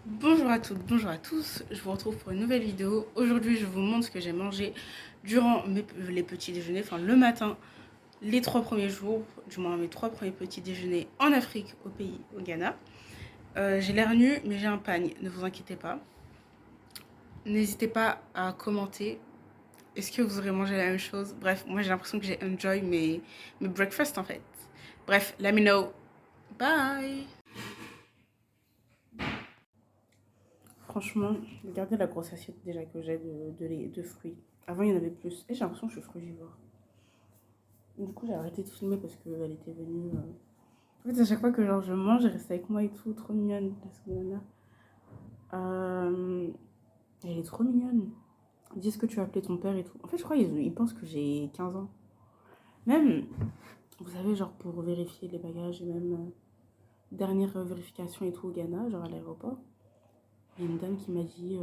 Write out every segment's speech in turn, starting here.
Bonjour à toutes, bonjour à tous, je vous retrouve pour une nouvelle vidéo. Aujourd'hui je vous montre ce que j'ai mangé durant les petits déjeuners, enfin le matin, les 3 premiers jours, du moins mes 3 premiers petits déjeuners en Afrique, au pays, au Ghana. J'ai l'air nu mais j'ai un pagne, ne vous inquiétez pas. N'hésitez pas à commenter, est-ce que vous aurez mangé la même chose? Bref, moi j'ai l'impression que j'ai enjoy mes breakfasts en fait. Bref, let me know. Bye. Franchement, regardez la grosse assiette déjà que j'ai de fruits. Avant, il y en avait plus. Et j'ai l'impression que je suis frugivore. Du coup, j'ai arrêté de filmer parce qu'elle était venue. En fait, à chaque fois que genre, je mange, elle reste avec moi et tout. Trop mignonne, la seconde. Elle est trop mignonne. Dis ce que tu as appelé ton père et tout. En fait, je crois qu'ils pensent que j'ai 15 ans. Même, vous savez, genre pour vérifier les bagages et même dernière vérification et tout au Ghana, genre à l'aéroport, il y a une dame qui m'a dit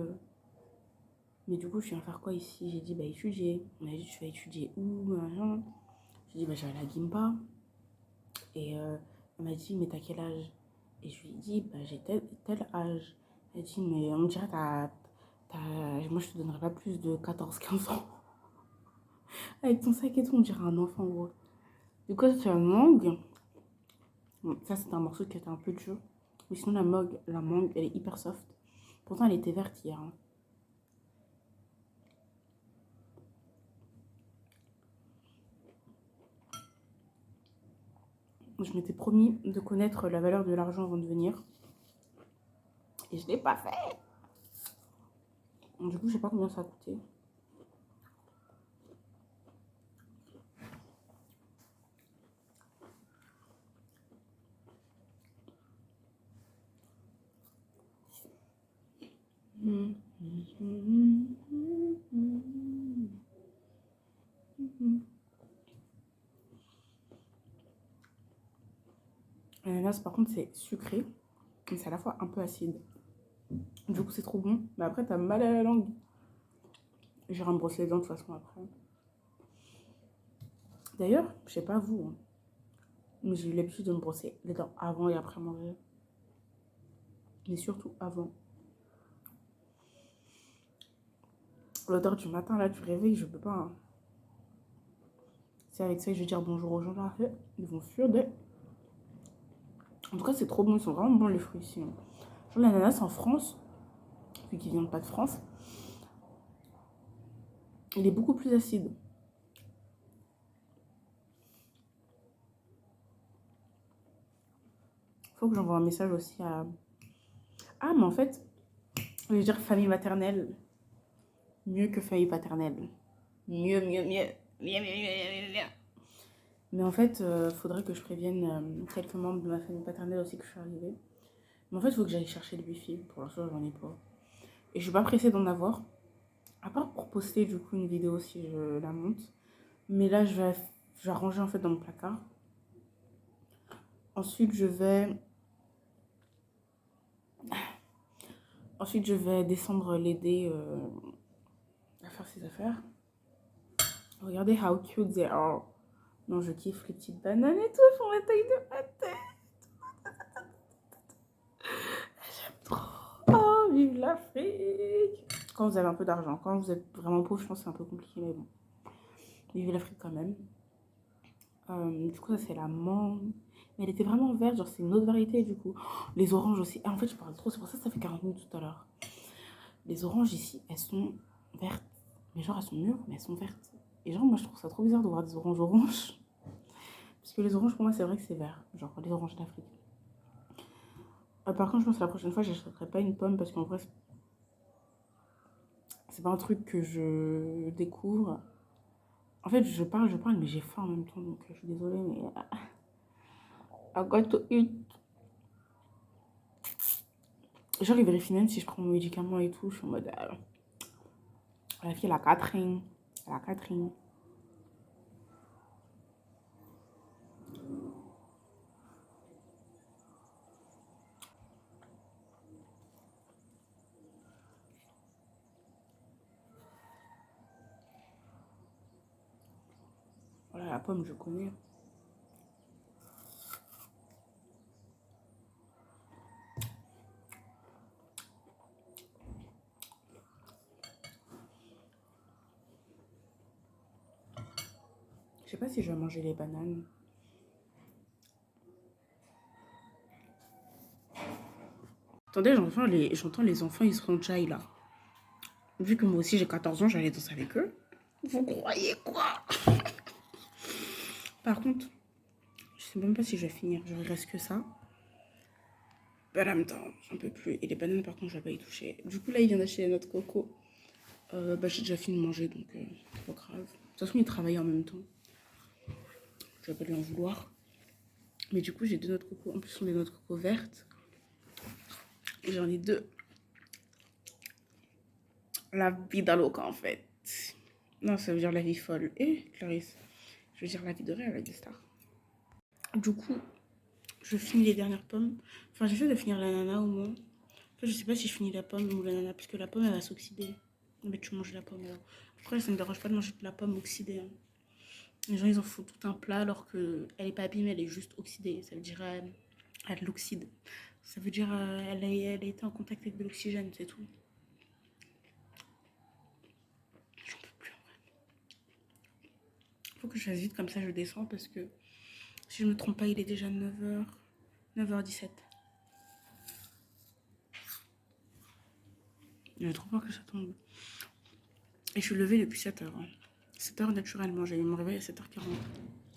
mais du coup, je viens faire quoi ici? J'ai dit, bah, étudier. On a dit, tu vas étudier où? J'ai dit, bah, je vais aller à Gimpa. Et elle m'a dit, mais t'as quel âge? Et je lui ai dit, bah, j'ai tel âge. Elle dit, mais on dirait, moi, je te donnerais pas plus de 14 15 ans. Avec ton sac et tout, on dirait un enfant, gros. Du coup, c'est un mangue. Bon, ça, c'était un morceau qui était un peu dur. Mais sinon, la mangue, elle est hyper soft. Pourtant, elle était verte hier, hein. Je m'étais promis de connaître la valeur de l'argent avant de venir. Et je l'ai pas fait. Du coup, je sais pas combien ça a coûté. L'ananas, par contre, c'est sucré, mais c'est à la fois un peu acide. Du coup, c'est trop bon. Mais après, t'as mal à la langue. J'irai me brosser les dents de toute façon après. D'ailleurs, je sais pas vous, hein, mais j'ai eu l'habitude de me brosser les dents avant et après manger. Mais surtout avant. L'odeur du matin, là, du réveil, je peux pas, hein. C'est avec ça que je vais dire bonjour aux gens là. Ils vont suer. En tout cas, c'est trop bon. Ils sont vraiment bons les fruits ici, hein. Genre, l'ananas en France, vu qu'ils viennent pas de France, il est beaucoup plus acide. Faut que j'envoie un message aussi à. Ah, mais en fait, je veux dire famille maternelle. Mieux que famille paternelle. Mieux, mieux, mieux. Mieux, mieux, mieux, mieux, mieux. Mais en fait, faudrait que je prévienne quelques membres de ma famille paternelle aussi que je suis arrivée. Mais en fait, il faut que j'aille chercher le wifi. Pour l'instant, j'en ai pas. Et je suis pas pressée d'en avoir. À part pour poster du coup une vidéo si je la monte. Mais là, je vais ranger en fait dans mon placard. Ensuite, je vais descendre l'aider à faire ses affaires. Regardez how cute they are. Non, je kiffe les petites bananes et tout. Elles font la taille de ma tête. Trop. Oh, vive l'Afrique! Quand vous avez un peu d'argent. Quand vous êtes vraiment pauvre, je pense que c'est un peu compliqué, mais bon. Vive l'Afrique quand même. Du coup, ça, c'est la mangue. Mais elle était vraiment verte, genre, c'est une autre variété, du coup. Oh, les oranges aussi. Ah, en fait, je parle trop, c'est pour ça que ça fait 40 minutes tout à l'heure. Les oranges ici, elles sont vertes. Mais genre, elles sont mûres, mais elles sont vertes. Et genre, moi, je trouve ça trop bizarre de voir des oranges oranges. Parce que les oranges, pour moi, c'est vrai que c'est vert. Genre, les oranges d'Afrique. Par contre, je pense que la prochaine fois, je n'achèterai pas une pomme parce qu'en vrai, c'est pas un truc que je découvre. En fait, je parle, mais j'ai faim en même temps, donc je suis désolée, mais I got to eat. Genre, ils vérifient même si je prends mon médicament et tout. Je suis en mode, la fille, elle a Catherine. Elle a Catherine. Voilà, la pomme, je connais. sais pas si je vais manger les bananes. Attendez, j'entends les enfants, ils se renjaillent là. Vu que moi aussi j'ai 14 ans, j'allais danser avec eux. Vous croyez quoi? Par contre, je sais même pas si je vais finir. Il reste que ça. Ben, en même temps, j'en peux plus. Et les bananes, par contre, je vais pas y toucher. Du coup, là, il vient d'acheter notre coco. Bah, j'ai déjà fini de manger, donc c'est pas grave. De toute façon, il travaille en même temps. Je vais pas lui en vouloir. Mais du coup, j'ai deux noix de coco. En plus, ce sont des noix de coco vertes. Et j'en ai deux. La vie d'Aloca, en fait. Non, ça veut dire la vie folle. Et Clarisse, je veux dire la vie de rêve avec des stars. Du coup, je finis les dernières pommes. Enfin, j'essaie de finir l'ananas au moins. Enfin, je sais pas si je finis la pomme ou l'ananas, parce que la pomme, elle va s'oxyder. Mais tu manges la pomme alors. Après, ça ne me dérange pas de manger de la pomme oxydée. Hein. Les gens, ils en font tout un plat alors qu'elle n'est pas abîmée, elle est juste oxydée. Ça veut dire elle l'oxyde. Ça veut dire elle a été en contact avec de l'oxygène, c'est tout. J'en peux plus en vrai. Faut que je fasse vite, comme ça je descends parce que si je me trompe pas, il est déjà 9h, 9h17. J'ai trop peur que ça tombe. Et je suis levée depuis 7h. Hein. 7h naturellement, j'ai eu mon réveil à 7h40.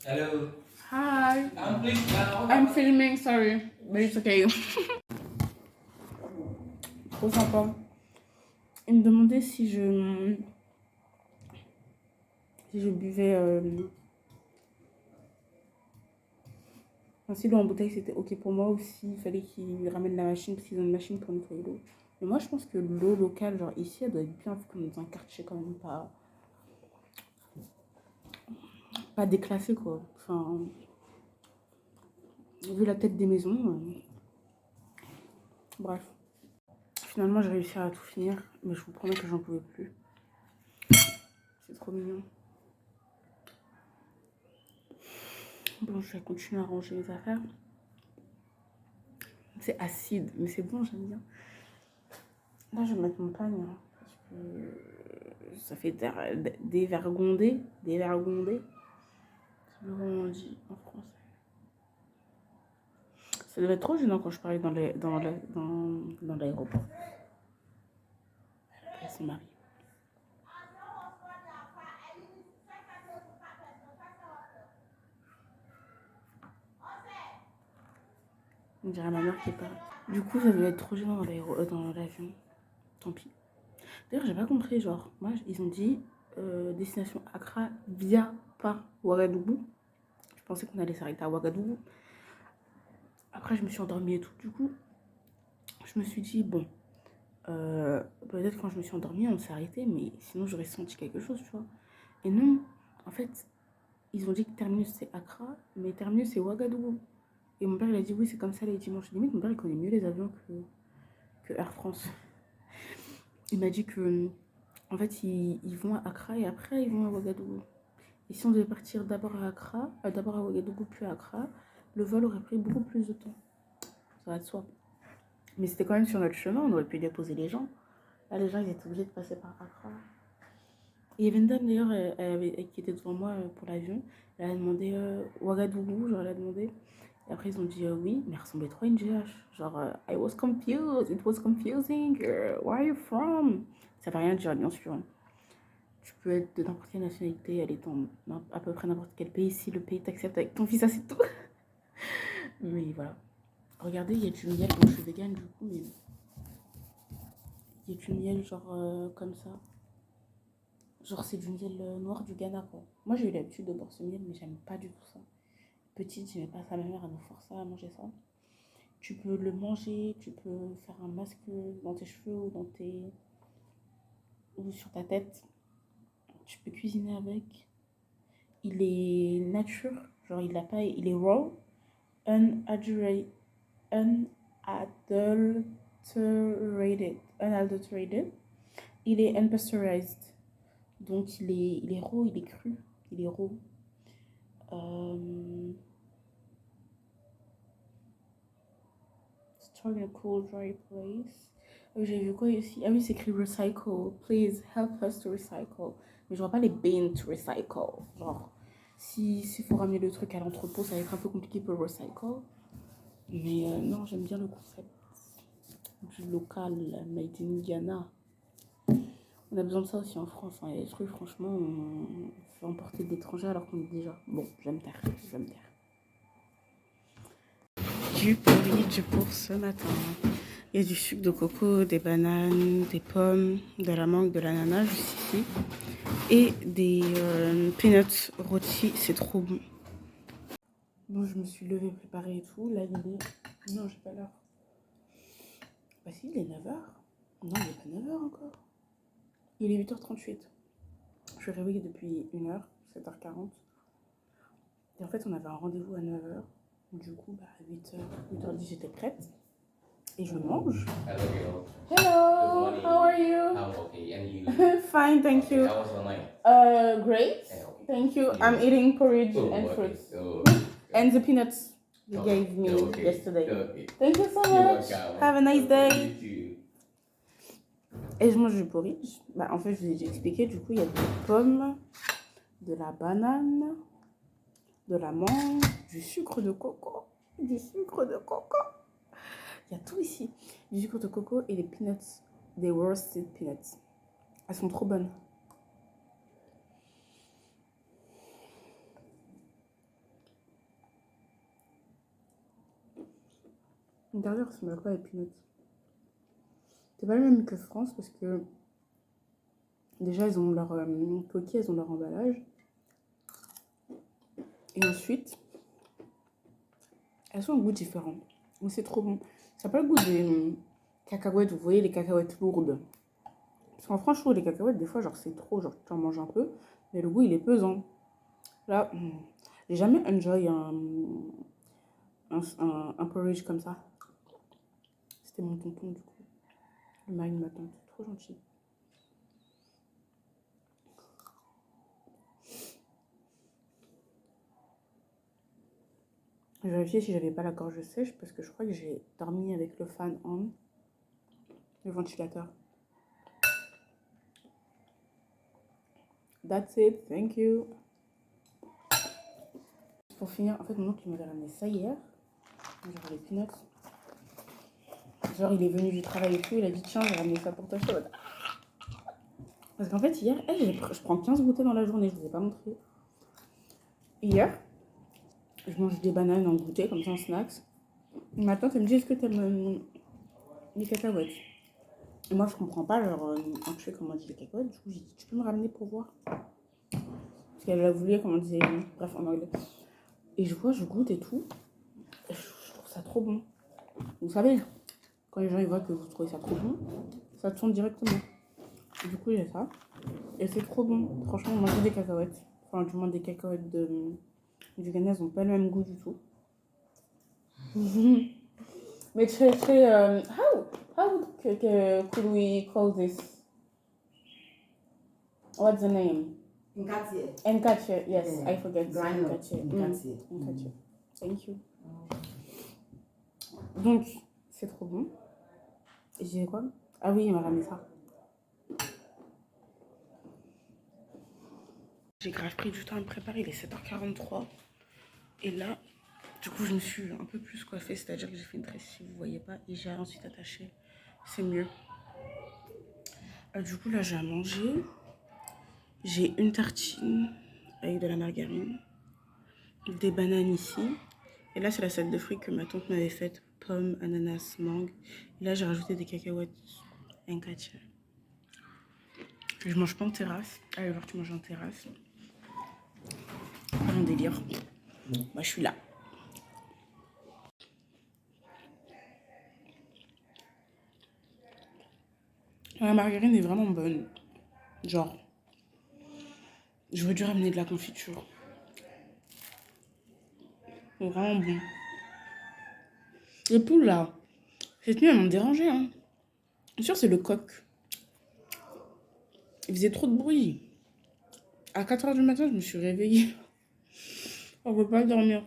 Hello. Hi. I'm filming, sorry. But it's okay. Trop sympa. Il me demandait si je buvais si l'eau en bouteille c'était ok pour moi ou s'il fallait qu'ils ramènent la machine parce qu'ils ont une machine pour nettoyer l'eau. Mais moi je pense que l'eau locale, genre ici, elle doit être bien comme dans un quartier quand même pas déclassé quoi. Enfin, vu la tête des maisons. Bref. Finalement j'ai réussi à tout finir, mais je vous promets que j'en pouvais plus. C'est trop mignon. Bon, je vais continuer à ranger mes affaires. C'est acide, mais c'est bon, j'aime bien. Là, je vais mettre mon pagne, hein, parce que ça fait dévergondé. Dévergondé. C'est le mot on dit en français. Ça devait être trop gênant quand je parlais dans l'aéroport. Après son mari. On dirait ma mère qui parle. Du coup, ça devait être trop gênant dans l'avion. Tant pis. D'ailleurs, j'ai pas compris, genre, moi, ils ont dit destination Accra via par Ouagadougou. Je pensais qu'on allait s'arrêter à Ouagadougou. Après, je me suis endormie et tout. Du coup, je me suis dit, bon, peut-être quand je me suis endormie, on s'est arrêté, mais sinon, j'aurais senti quelque chose, tu vois. Et non, en fait, ils ont dit que terminus c'est Accra, mais terminus c'est Ouagadougou. Et mon père, il a dit, oui, c'est comme ça les dimanches. Limite, mon père, il connaît mieux les avions que Air France. Il m'a dit que, en fait, ils vont à Accra et après, ils vont à Ouagadougou. Et si on devait partir d'abord à Accra, d'abord à Ouagadougou puis à Accra, le vol aurait pris beaucoup plus de temps. Ça va de soi. Mais c'était quand même sur notre chemin, on aurait pu déposer les gens. Là, les gens, ils étaient obligés de passer par Accra. Et il y avait une dame d'ailleurs qui était devant moi pour l'avion. Elle a demandé Ouagadougou, genre elle a demandé. Et après, ils ont dit oui, mais elle ressemblait trop à une GH. Genre, I was confused, it was confusing, where are you from? Ça veut rien dire, bien sûr. Tu peux être de n'importe quelle nationalité, aller dans à peu près n'importe quel pays, si le pays t'accepte avec ton visa, c'est tout. Mais voilà. Regardez, il y a du miel, bon, je suis végane du coup, mais il y a du miel genre comme ça. Genre c'est du miel noir du Ghana quoi. Moi j'ai eu l'habitude de boire ce miel, mais j'aime pas du tout ça. Petite, j'aimais pas ça, ma mère elle nous forçait à manger ça. Tu peux le manger, tu peux faire un masque dans tes cheveux ou sur ta tête. Tu peux cuisiner avec. Il est nature, genre il est raw, unadulterated, unadulterated. Il est unpasteurized. Donc il est raw, il est cru, il est raw. Stored in a cool, dry place. J'ai vu quoi ici? Ah oui, c'est écrit recycle. Please help us to recycle. Mais je vois pas les bins to recycle. Genre, s'il faut ramener le truc à l'entrepôt, ça va être un peu compliqué pour recycle. Mais non, j'aime bien le concept du local, made in Ghana. On a besoin de ça aussi en France. Hein. Il y a des trucs, franchement, on fait importer de l'étranger alors qu'on est déjà... Bon, je vais me taire. Du porridge pour ce matin. Il y a du sucre de coco, des bananes, des pommes, de la mangue, de l'ananas juste ici. Et des peanuts rôtis, c'est trop bon. Bon, je me suis levée, préparée et tout. Là, il est... Non, j'ai pas l'heure. Bah si, il est 9h. Non, il est pas 9h encore. Il est 8h38. Je suis réveillée depuis 1h, 7h40. Et en fait, on avait un rendez-vous à 9h. Du coup, bah, à 8h10, j'étais prête. Et je mange. Hello, how are you? I'm okay, and you? Fine, thank you. How was the night? Great. Yeah, okay. Thank you. Yeah. I'm eating porridge Oh, and okay. fruits. Oh, And the peanuts you okay. gave me Okay. yesterday. Okay. Thank you so You're much. welcome. Have a nice day. You too. Et je mange du porridge. Bah, en fait, je vous ai déjà expliqué. Du coup, il y a des pommes, de la banane, de la mangue, du sucre de coco. Du sucre de coco. Il y a tout ici. Du sucre de coco et des peanuts. Des roasted peanuts. Elles sont trop bonnes. Regardez, ça ressemble à quoi les peanuts? C'est pas le même que France parce que déjà, ils ont leur coquille, elles ont leur emballage. Et ensuite, elles sont au goût différent. Donc c'est trop bon. Ça n'a pas le goût des cacahuètes, vous voyez, les cacahuètes lourdes. Parce qu'en France, je trouve les cacahuètes, des fois, genre c'est trop, genre tu en manges un peu, mais le goût, il est pesant. Là, j'ai jamais enjoy un porridge comme ça. C'était mon tonton, du coup. Le mari de ma tante. Trop gentil. J'ai vérifié si j'avais pas la gorge sèche parce que je crois que j'ai dormi avec le fan on, le ventilateur. That's it, thank you. Pour finir, en fait, mon oncle il m'avait ramené ça hier. Genre les peanuts. Genre, il est venu du travail et tout, il a dit tiens, j'ai ramené ça pour toi. Parce qu'en fait, hier, je prends 15 goûters dans la journée, je vous ai pas montré. Hier, je mange des bananes en goûter, comme ça en snacks. Ma tante, elle me dit est-ce que t'aimes les cacahuètes? Et moi, je comprends pas, genre, quand je fais comment on dit les cacahuètes, du coup, j'ai dit tu peux me ramener pour voir? Parce qu'elle a voulu, comment on disait, bref, en anglais. Et je vois, je goûte et tout. Et je trouve ça trop bon. Vous savez, quand les gens ils voient que vous trouvez ça trop bon, ça tourne directement. Et du coup, j'ai ça. Et c'est trop bon. Franchement, manger des cacahuètes. Enfin, du moins des cacahuètes du Ghana, elles n'ont pas le même goût du tout. Mais très, très... how could we call this? What's the name? Nkatie. Nkatie, yes, Yeah. I forget. Grind up. Nkatie. Nkatie. Nkatie. Thank you. Donc, c'est trop bon. Et j'ai quoi? Ah oui, il m'a ramené ça. J'ai grave pris du temps à me préparer, il est 7h43. Et là, du coup, je me suis un peu plus coiffée, c'est-à-dire que j'ai fait une tresse, si vous voyez pas, et j'ai ensuite attaché. C'est mieux. Du coup, là, j'ai à manger. J'ai une tartine avec de la margarine, des bananes ici. Et là, c'est la salade de fruits que ma tante m'avait faite. Pommes, ananas, mangue. Et là, j'ai rajouté des cacahuètes. Nkatie. Je mange pas en terrasse. Allez voir, tu manges en terrasse. Pas mon délire. Moi, je suis là. La margarine est vraiment bonne. Genre, j'aurais dû ramener de la confiture. C'est vraiment bon. Les poules là, cette nuit elles m'ont dérangé. Hein. Bien sûr, c'est le coq. Il faisait trop de bruit. À 4h du matin, je me suis réveillée. On ne peut pas dormir.